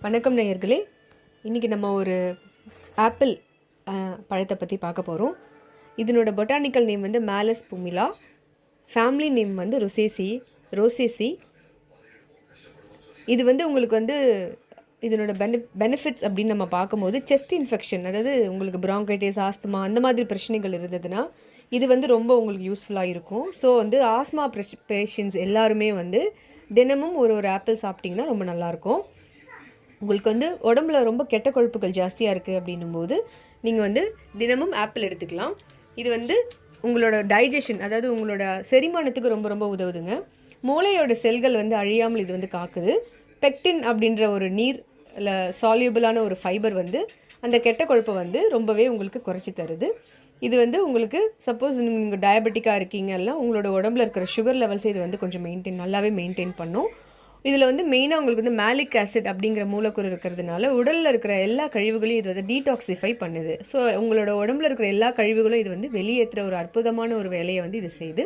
வணக்கம் நேயர்களே. இன்றைக்கி நம்ம ஒரு ஆப்பிள் பழத்தை பற்றி பார்க்க போகிறோம். இதனோட பொட்டானிக்கல் நேம் வந்து மேலஸ் புமிலா. ஃபேமிலி நேம் வந்து ரோசேசி. இது வந்து உங்களுக்கு வந்து இதனோட பெனிஃபிட்ஸ் அப்படின்னு நம்ம பார்க்கும்போது செஸ்ட் இன்ஃபெக்ஷன், அதாவது உங்களுக்கு ப்ராங்கைட்டிஸ், ஆஸ்துமா அந்த மாதிரி பிரச்சனைகள் இருந்ததுன்னா இது வந்து ரொம்ப உங்களுக்கு யூஸ்ஃபுல்லாக இருக்கும். ஸோ வந்து ஆஸ்மா பேஷண்ட்ஸ் எல்லாருமே வந்து தினமும் ஒரு ஆப்பிள் சாப்பிட்டிங்கன்னா ரொம்ப நல்லாயிருக்கும். உங்களுக்கு வந்து உடம்புல ரொம்ப கெட்ட கொழுப்புகள் ஜாஸ்தியாக இருக்குது அப்படின்னும்போது நீங்கள் வந்து தினமும் ஆப்பிள் எடுத்துக்கலாம். இது வந்து உங்களோட டைஜஷன், அதாவது உங்களோட செரிமானத்துக்கு ரொம்ப ரொம்ப உதவுதுங்க. மூளையோட செல்கள் வந்து அழியாமல் இது வந்து காக்குது. பெக்டின் அப்படின்ற ஒரு நீரில் சால்யூபிளான ஒரு ஃபைபர் வந்து அந்த கெட்ட கொழுப்பை வந்து ரொம்பவே உங்களுக்கு குறைச்சி தருது. இது வந்து உங்களுக்கு சப்போஸ் நீங்கள் டயபெட்டிக்காக இருக்கீங்கன்னா உங்களோட உடம்புல இருக்கிற சுகர் லெவல்ஸை இது வந்து கொஞ்சம் நல்லாவே மெயின்டைன் பண்ணும். இதில் வந்து மெயினாக உங்களுக்கு வந்து மேலிக் ஆசிட் அப்படிங்கிற மூலக்கூறு இருக்கிறதுனால உடலில் இருக்கிற எல்லா கழிவுகளையும் இது வந்து டீடாக்சிஃபை பண்ணுது. ஸோ உங்களோட உடம்புல இருக்கிற எல்லா கழிவுகளும் இது வந்து வெளியேற்றுற ஒரு அற்புதமான ஒரு வேலையை வந்து இது செய்யுது.